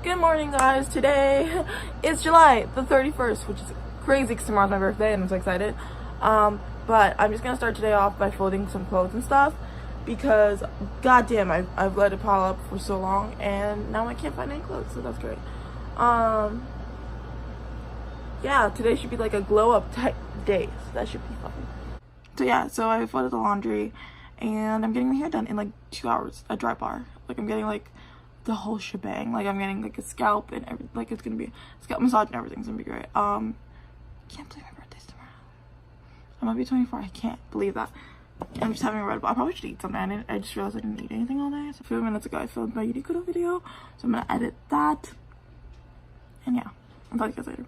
Good morning, guys. Today is July the 31st, which is crazy because tomorrow's my birthday and I'm so excited. But I'm just gonna start today off by folding some clothes and stuff because goddamn, I've let it pile up for so long and now I can't find any clothes, so that's great. Yeah, today should be like a glow up type day, so that should be fun. So yeah, so I folded the laundry and I'm getting my hair done in like 2 hours, a dry bar. Like I'm getting like the whole shebang. Like I'm getting like a scalp and everything. Like it's gonna be a scalp massage and everything's gonna be great. Can't believe my birthday's tomorrow. I'm gonna be 24. I can't believe that. I'm just having a red ball. I probably should eat something. I just realized I didn't eat anything all day. So a few minutes ago I filmed my Uniqlo video, so I'm gonna edit that. And yeah, I'll talk to you guys later.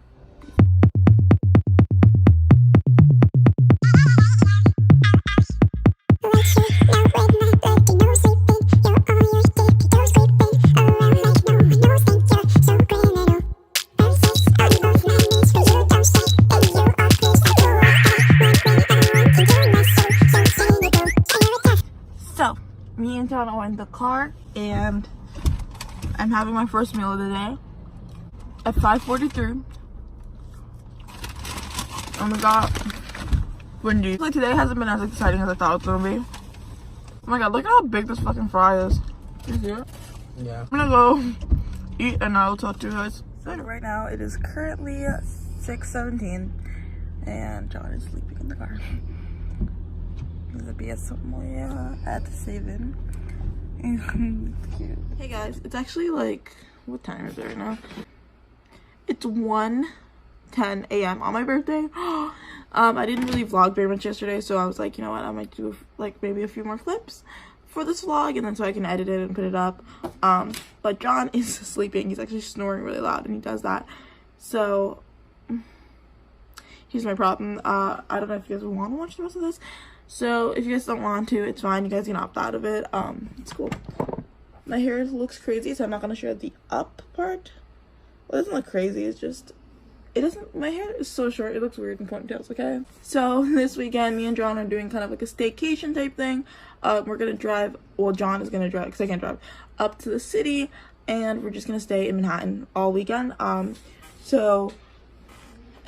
So, me and John are in the car, and I'm having my first meal of the day at 5:43. Oh my god, windy. Like today hasn't been as exciting as I thought it was gonna be. Oh my god, look at how big this fucking fry is. You see it? Yeah. I'm gonna go eat and I'll talk to you guys. So right now it is currently 6:17 and John is sleeping in the car. There'll be somewhere at 7. Cute. Hey guys, it's actually like, what time is it right now? It's 1:10 a.m. on my birthday. I didn't really vlog very much yesterday, so I was like, you know what, I might do like maybe a few more clips for this vlog and then so I can edit it and put it up. But John is sleeping. He's actually snoring really loud and he does that. So he's my problem. I don't know if you guys want to watch the rest of this. So if you guys don't want to, it's fine. You guys can opt out of it. It's cool. My hair looks crazy, so I'm not gonna show the up part. Well, it doesn't look crazy. It's just, it doesn't, my hair is so short. It looks weird in ponytails, okay? So this weekend, me and John are doing kind of like a staycation type thing. We're gonna drive, well, John is gonna drive, because I can't drive, up to the city, and we're just gonna stay in Manhattan all weekend. And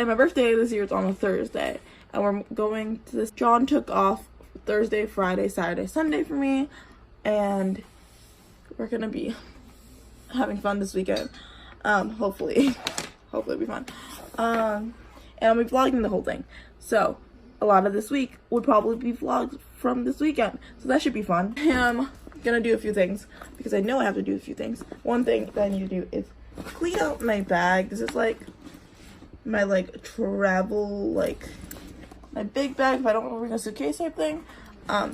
my birthday this year is on a Thursday. And we're going to this. John took off Thursday, Friday, Saturday, Sunday for me. And we're going to be having fun this weekend. Hopefully. Hopefully it'll be fun. And I'll be vlogging the whole thing. So, a lot of this week would probably be vlogs from this weekend. So that should be fun. I'm going to do a few things. Because I know I have to do a few things. One thing that I need to do is clean out my bag. This is like my like travel, like my big bag if I don't want to bring a suitcase type thing.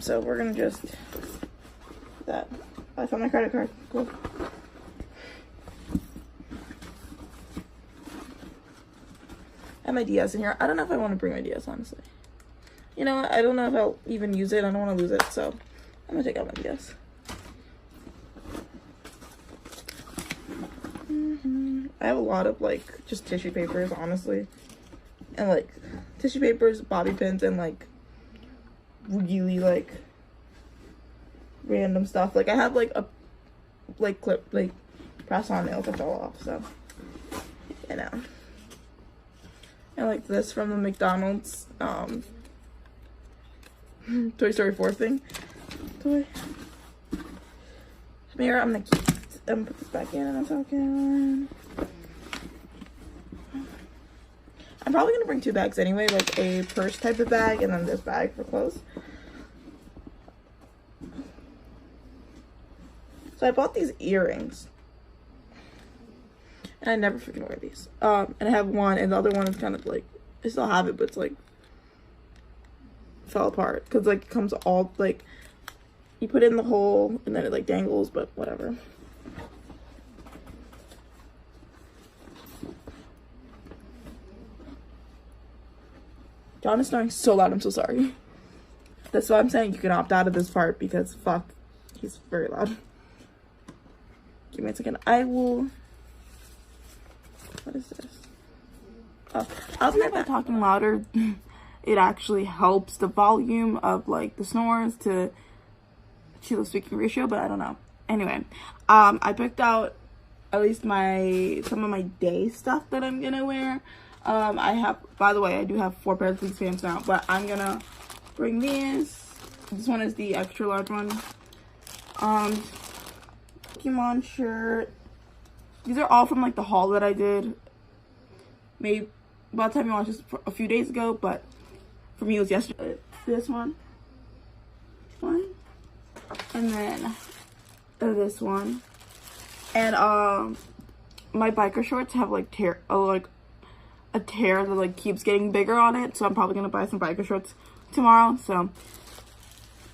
So we're gonna just that. I found my credit card. Cool. I have my DS in here. I don't know if I want to bring my DS, honestly. You know what? I don't know if I'll even use it. I don't want to lose it, so I'm gonna take out my DS. I have a lot of like just tissue papers, honestly, and like tissue papers, bobby pins, and like really like random stuff. Like I have like a like clip like press on nails that fell off, so you know. And like this from the McDonald's Toy Story 4 thing. Toy. Come here, I'm gonna put this back in and I'm talking. I'm probably gonna bring 2 bags anyway, like a purse type of bag and then this bag for clothes. So I bought these earrings. And I never freaking wear these. And I have one and the other one is kind of like, I still have it, but it's like fell apart. Cause like it comes all like, you put it in the hole and then it like dangles, but whatever. John is snoring so loud, I'm so sorry. That's why I'm saying you can opt out of this part because fuck, he's very loud. Give me a second. I will, what is this? Oh, I was by talking louder. It actually helps the volume of like the snores to the speaking ratio, but I don't know. Anyway, I picked out at least some of my day stuff that I'm gonna wear. I have, by the way, I do have 4 pairs of these pants now, but I'm gonna bring these. This one is the extra large one. Pokemon shirt. These are all from like the haul that I did. Maybe by the time you watch this a few days ago, but for me it was yesterday. This one, and then this one, and my biker shorts have like a tear that like keeps getting bigger on it, so I'm probably gonna buy some biker shorts tomorrow. So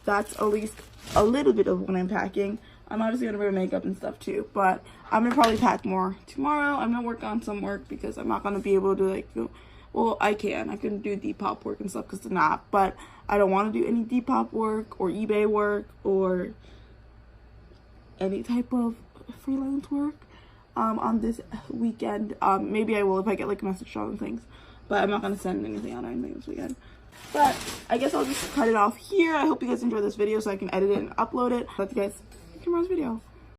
that's at least a little bit of what I'm packing. I'm obviously gonna wear makeup and stuff too, but I'm gonna probably pack more tomorrow. I'm gonna work on some work because I'm not gonna be able to like well, I can do Depop work and stuff because it's not, but I don't want to do any Depop work or eBay work or any type of freelance work on this weekend. Maybe I will if I get like a message on things, but I'm not gonna send anything out or anything this weekend. But I guess I'll just cut it off here. I hope you guys enjoyed this video so I can edit it and upload it. Let's guys tomorrow's video.